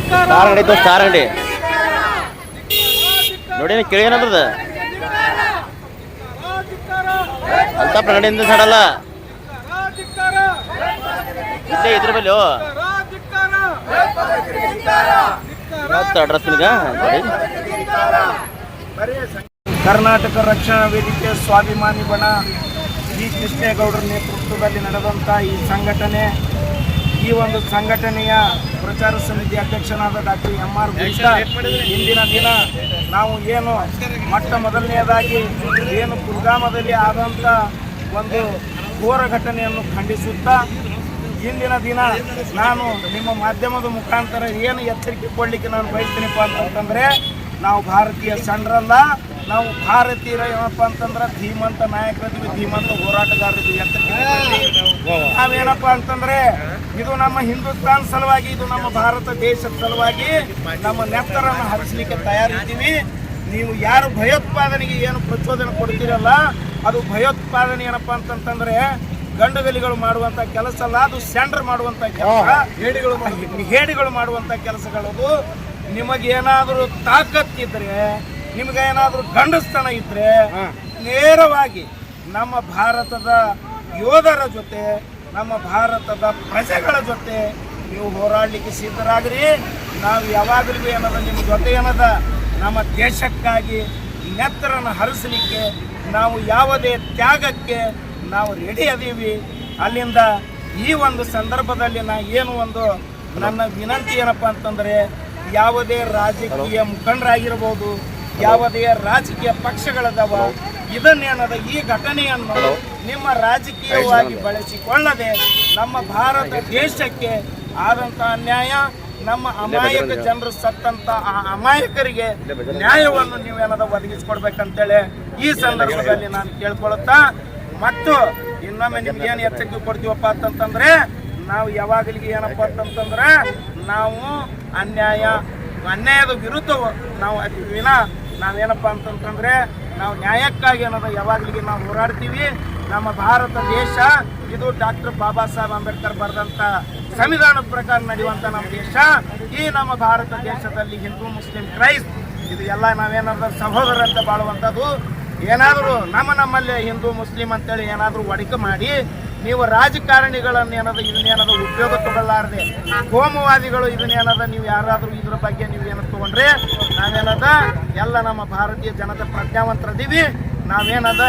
Star ಅಂಗಡಿ star ಅಂಗಡಿ ನೋಡಿ ಕೇಳಿ ಏನಂದ್ರದ ಅಂತ ಅಂಗಡಿಯಿಂದ ಸಡಲ್ಲ ಇಲ್ಲೇ ಇದ್ರ ಬಲ್ಲಿ ಅಡ್ರೆಸ್ ನಿನಗ ಕರ್ನಾಟಕ ರಕ್ಷಣಾ ವೇದಿಕೆ ಸ್ವಾಭಿಮಾನಿ ಬಣ ಜಿ ಕೃಷ್ಣೇಗೌಡರ ನೇತೃತ್ವದಲ್ಲಿ ನಡೆದಂಥ ಈ ಸಂಘಟನೆ, ಈ ಒಂದು ಸಂಘಟನೆಯ ಪ್ರಚಾರ ಸಮಿತಿ ಅಧ್ಯಕ್ಷನಾದ ಡಾಕ್ಟರ್ ಎಂ.ಆರ್. ಗುಪ್ತಾ ಇಂದಿನ ದಿನ ನಾವು ಏನು ಮೊಟ್ಟ ಮೊದಲನೆಯದಾಗಿ ಏನು ಪುಲ್ಗಾಮದಲ್ಲಿ ಆದಂಥ ಒಂದು ಘೋರ ಘಟನೆಯನ್ನು ಖಂಡಿಸುತ್ತಾ ಇಂದಿನ ದಿನ ನಾನು ನಿಮ್ಮ ಮಾಧ್ಯಮದ ಮುಖಾಂತರ ಏನು ಎಚ್ಚರಿಕೆ ಕೊಡಲಿಕ್ಕೆ ನಾನು ಬಯಸ್ತೀನಪ್ಪ ಅಂತಂದರೆ, ನಾವು ಭಾರತೀಯ ಸಣ್ಣ ನಾವು ಭಾರತೀಯರ ಏನಪ್ಪ ಅಂತಂದ್ರೆ ಧೀಮಂತ ನಾಯಕರಿದ್ವಿ, ಧೀಮಂತ ಹೋರಾಟಗಾರರಿದ್ವಿ. ನಾವೇನಪ್ಪ ಅಂತಂದ್ರೆ ಇದು ನಮ್ಮ ಹಿಂದೂಸ್ತಾನ್ ಸಲುವಾಗಿ, ಇದು ನಮ್ಮ ಭಾರತ ದೇಶದ ಸಲುವಾಗಿ ನಮ್ಮ ನೆತ್ತರನ್ನು ಹರಿಸಲಿಕ್ಕೆ ತಯಾರಿದ್ದೀವಿ. ನೀವು ಯಾರು ಭಯೋತ್ಪಾದನೆಗೆ ಏನು ಪ್ರಚೋದನೆ ಕೊಡ್ತೀರಲ್ಲ, ಅದು ಭಯೋತ್ಪಾದನೆ ಏನಪ್ಪ ಅಂತಂತಂದ್ರೆ ಗಂಡುಗಲಿಗಳು ಮಾಡುವಂಥ ಕೆಲಸ ಅಲ್ಲ, ಅದು ಸೆಂಡರ್ ಮಾಡುವಂಥ ಕೆಲಸ, ಹೇಡಿಗಳು ಮಾಡುವಂಥ ಕೆಲಸಗಳದು. ನಿಮಗೇನಾದರೂ ತಾಕತ್ತಿದ್ರೆ, ನಿಮಗೇನಾದರೂ ಗಂಡಸ್ತನ ಇದ್ರೆ ನೇರವಾಗಿ ನಮ್ಮ ಭಾರತದ ಯೋಧರ ಜೊತೆ, ನಮ್ಮ ಭಾರತದ ಪ್ರಜೆಗಳ ಜೊತೆ ನೀವು ಹೋರಾಡಲಿಕ್ಕೆ ಸಿದ್ಧರಾಗ್ರಿ. ನಾವು ಯಾವಾಗಲೂ ಏನದ ನಿಮ್ಮ ಜೊತೆ ಏನದ ನಮ್ಮ ದೇಶಕ್ಕಾಗಿ ನೆತ್ತರನ್ನು ಹರಿಸಲಿಕ್ಕೆ ನಾವು ಯಾವುದೇ ತ್ಯಾಗಕ್ಕೆ ನಾವು ರೆಡಿ ಅದೀವಿ. ಅಲ್ಲಿಂದ ಈ ಒಂದು ಸಂದರ್ಭದಲ್ಲಿ ಏನು ಒಂದು ನನ್ನ ವಿನಂತಿ ಏನಪ್ಪ ಅಂತಂದರೆ, ಯಾವುದೇ ರಾಜಕೀಯ ಮುಖಂಡರಾಗಿರ್ಬೋದು, ಯಾವುದೇ ರಾಜಕೀಯ ಪಕ್ಷಗಳದವ, ಇದನ್ನೇನದ ಈ ಘಟನೆಯನ್ನು ನಿಮ್ಮ ರಾಜಕೀಯವಾಗಿ ಬಳಸಿಕೊಳ್ಳದೆ ನಮ್ಮ ಭಾರತ ದೇಶಕ್ಕೆ ಆದಂಥ ಅನ್ಯಾಯ, ನಮ್ಮ ಅಮಾಯಕ ಜನರು ಸತ್ತಂತ ಆ ಅಮಾಯಕರಿಗೆ ನ್ಯಾಯವನ್ನು ನೀವೇನದ ಒದಗಿಸ್ಕೊಡ್ಬೇಕಂತೇಳಿ ಈ ಸಂದರ್ಭದಲ್ಲಿ ನಾನು ಕೇಳ್ಕೊಳುತ್ತಾ, ಮತ್ತು ಇನ್ನೊಮ್ಮೆ ನಿಮ್ಗೇನು ಎಚ್ಚರಿಕೆ ಕೊಡ್ತೀವಪ್ಪ ಅಂತಂತಂದ್ರೆ, ನಾವು ಯಾವಾಗಲಿಗೆ ಏನಪ್ಪ ಅಂತಂತಂದ್ರೆ ನಾವು ಅನ್ಯಾಯದ ವಿರುದ್ಧ ನಾವು ವಿನ ನಾವೇನಪ್ಪ ಅಂತಂತಂದ್ರೆ ನಾವು ನ್ಯಾಯಕ್ಕಾಗಿ ಅನ್ನೋದು ಯಾವಾಗಲಿಗೆ ನಾವು ಹೋರಾಡ್ತೀವಿ. ನಮ್ಮ ಭಾರತ ದೇಶ ಇದು ಡಾಕ್ಟರ್ ಬಾಬಾ ಸಾಹೇಬ್ ಅಂಬೇಡ್ಕರ್ ಬರೆದಂಥ ಸಂವಿಧಾನದ ಪ್ರಕಾರ ನಡೆಯುವಂಥ ನಮ್ಮ ದೇಶ. ಈ ನಮ್ಮ ಭಾರತ ದೇಶದಲ್ಲಿ ಹಿಂದೂ, ಮುಸ್ಲಿಂ, ಕ್ರೈಸ್ತ ಇದು ಎಲ್ಲ ನಾವೇನಾದ್ರೂ ಸಹೋದರಂತ ಬಾಳುವಂಥದ್ದು. ಏನಾದರೂ ನಮ್ಮಲ್ಲೇ ಹಿಂದೂ ಮುಸ್ಲಿಂ ಅಂತೇಳಿ ಏನಾದರೂ ಒಡಕೆ ಮಾಡಿ ನೀವು ರಾಜಕಾರಣಿಗಳನ್ನು ಇದನ್ನೇನದ ಉಪಯೋಗ ತಗೊಳ್ಳಾರದೆ, ಕೋಮುವಾದಿಗಳು ಇದನ್ನೇನದ ನೀವು ಯಾರಾದರೂ ಇದ್ರ ಬಗ್ಗೆ ನೀವು ಏನದು ತೊಗೊಂಡ್ರೆ ನಾವೇನದ ಎಲ್ಲ ನಮ್ಮ ಭಾರತೀಯ ಜನತಾ ಪ್ರಜ್ಞಾವಂತರದೀವಿ. ನಾವೇನದ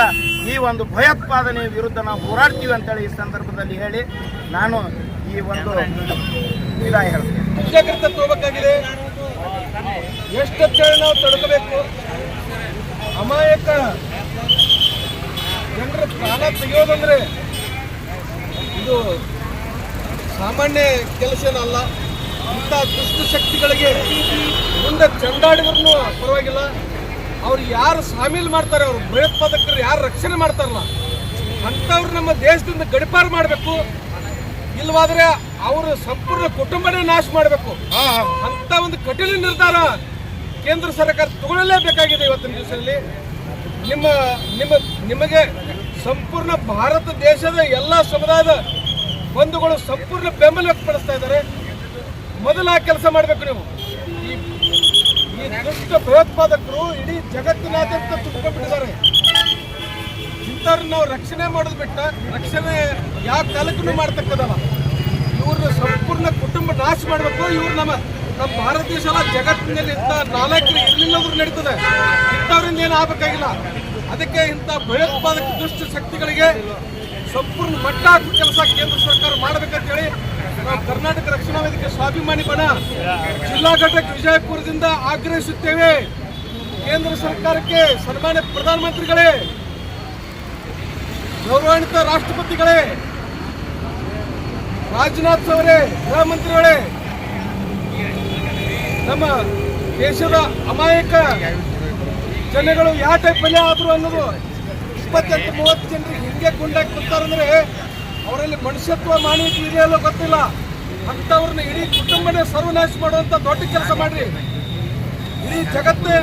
ಈ ಒಂದು ಭಯೋತ್ಪಾದನೆ ವಿರುದ್ಧ ನಾವು ಹೋರಾಡ್ತೀವಿ ಅಂತೇಳಿ ಈ ಸಂದರ್ಭದಲ್ಲಿ ಹೇಳಿ ನಾನು ಈ ಒಂದು ವಿದಾಯ ಹೇಳ್ತೀನಿ. ಮುಂಜಾಗ್ರತೆ ತಗೋಬೇಕಾಗಿದೆ. ಎಷ್ಟೊತ್ತೇಳಿ ನಾವು ತಡ್ಕೋಬೇಕು. ಅಮಾಯಕ ಜನರ ಪ್ರಾಣ ತೆಗೆಯೋದಂದ್ರೆ ಇದು ಸಾಮಾನ್ಯ ಕೆಲಸನಲ್ಲ. ಇಂಥ ದುಷ್ಟ ಶಕ್ತಿಗಳಿಗೆ ಮುಂದೆ ಚಂಡಾಡಿದ್ರೂ ಪರವಾಗಿಲ್ಲ, ಅವ್ರು ಯಾರು ಶಾಮೀಲ್ ಮಾಡ್ತಾರೆ, ಅವರು ಭಯೋತ್ಪಾದಕರು ಯಾರು ರಕ್ಷಣೆ ಮಾಡ್ತಾರಲ್ಲ ಅಂಥವ್ರು ನಮ್ಮ ದೇಶದಿಂದ ಗಡಿಪಾರು ಮಾಡಬೇಕು. ಇಲ್ಲವಾದ್ರೆ ಅವರು ಸಂಪೂರ್ಣ ಕುಟುಂಬನೇ ನಾಶ ಮಾಡಬೇಕು. ಅಂತ ಒಂದು ಕಠಿಣ ನಿರ್ಧಾರ ಕೇಂದ್ರ ಸರ್ಕಾರ ತಗೊಳ್ಳಲೇಬೇಕಾಗಿದೆ. ಇವತ್ತಿನ ದಿವಸದಲ್ಲಿ ನಿಮಗೆ ಸಂಪೂರ್ಣ ಭಾರತ ದೇಶದ ಎಲ್ಲ ಸಮುದಾಯದ ಬಂಧುಗಳು ಸಂಪೂರ್ಣ ಬೆಂಬಲ ವ್ಯಕ್ತಪಡಿಸ್ತಾ ಇದ್ದಾರೆ. ಮೊದಲ ಕೆಲಸ ಮಾಡಬೇಕು ನೀವು. ಈ ದುಷ್ಟ ಭಯೋತ್ಪಾದಕರು ಇಡೀ ಜಗತ್ತಿನಾದ್ಯಂತ ತುಂಬಿಕೊಂಡಿದ್ದಾರೆ. ಇಂಥವ್ರನ್ನ ನಾವು ರಕ್ಷಣೆ ಮಾಡೋದು ಬಿಟ್ಟ ರಕ್ಷಣೆ ಯಾವ ಕಾಲಕ್ಕೂ ಮಾಡ್ತಕ್ಕದಲ್ಲ. ಇವ್ರನ್ನ ಸಂಪೂರ್ಣ ಕುಟುಂಬ ನಾಶ ಮಾಡಬೇಕು. ಇವ್ರು ನಮ್ಮ ಭಾರತ ದೇಶ ಎಲ್ಲ ಜಗತ್ತಿನಲ್ಲಿ ಇಂಥ ನಾಲ್ಕು ಇರಲಿಲ್ಲದ್ರು ನಡೀತದೆ. ಇಂಥವ್ರಿಂದ ಏನು ಆಗಬೇಕಾಗಿಲ್ಲ. ಅದಕ್ಕೆ ಇಂಥ ಭಯೋತ್ಪಾದಕ ದುಷ್ಟ ಶಕ್ತಿಗಳಿಗೆ ಸಂಪೂರ್ಣ ಮಟ್ಟ ಹಾಕುವ ಕೆಲಸ ಕೇಂದ್ರ ಸರ್ಕಾರ ಮಾಡಬೇಕಂತೇಳಿ ನಾವು ಕರ್ನಾಟಕ ರಕ್ಷಣಾ ವೇದಿಕೆ ಸ್ವಾಭಿಮಾನಿ ಬಣ ಜಿಲ್ಲಾ ಘಟಕ ವಿಜಯಪುರದಿಂದ ಆಗ್ರಹಿಸುತ್ತೇವೆ. ಕೇಂದ್ರ ಸರ್ಕಾರಕ್ಕೆ ಸನ್ಮಾನ್ಯ ಪ್ರಧಾನಮಂತ್ರಿಗಳೇ, ಗೌರವಾನ್ವಿತ ರಾಷ್ಟ್ರಪತಿಗಳೇ, ರಾಜನಾಥ್ ಅವರೇ, ಗೃಹ ಮಂತ್ರಿಗಳೇ, ನಮ್ಮ ದೇಶದ ಅಮಾಯಕ ಜನಗಳು ಯಾವ ಟೈಪ್ ಬಲೆ ಆದ್ರು ಅನ್ನೋದು 28-30 ಜನರಿಗೆ ಹಿಂಗೆ ಗುಂಡಾಗಿ ಕೊಡ್ತಾರಂದ್ರೆ ಅವರಲ್ಲಿ ಮನುಷ್ಯತ್ವ ಮಾನವೀಯತೆ ಇದೆಯಲ್ಲೋ ಗೊತ್ತಿಲ್ಲ. ಅಂಥವ್ರನ್ನ ಇಡೀ ಕುಟುಂಬನೇ ಸರ್ವನಾಶ ಮಾಡುವಂಥ ದೊಡ್ಡ ಕೆಲಸ ಮಾಡ್ರಿ. ಇಡೀ ಜಗತ್ತೇ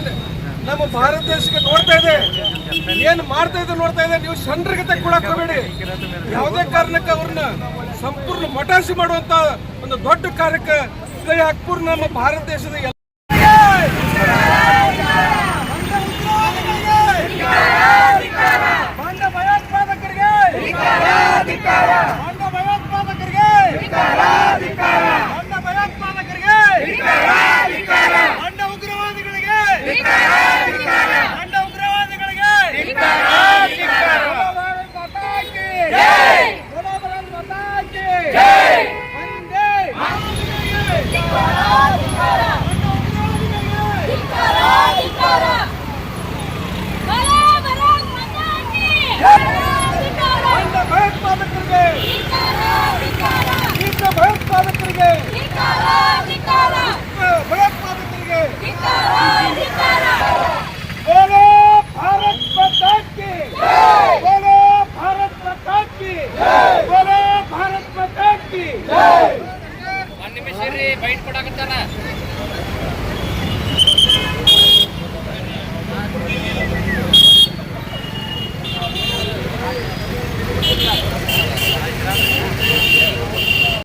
ನಮ್ಮ ಭಾರತ ದೇಶಕ್ಕೆ ನೋಡ್ತಾ ಇದೆ, ಏನು ಮಾಡ್ತಾ ಇದೆ ನೋಡ್ತಾ ಇದೆ. ನೀವು ಸಣ್ಣ ಕೊಡಕ್ ಹೋಗಬೇಡಿ. ಯಾವುದೇ ಕಾರಣಕ್ಕೆ ಅವ್ರನ್ನ ಸಂಪೂರ್ಣ ಮಟಾಸಿ ಮಾಡುವಂತ ಒಂದು ದೊಡ್ಡ ಕಾರ್ಯಕ್ಕೆ ಕೈ ಹಾಕ್ಪುರ್ ನಮ್ಮ ಭಾರತ ದೇಶದ ಎಲ್ಲ ಬೈಟ್ ಕೊಡಕತ್ತಾನ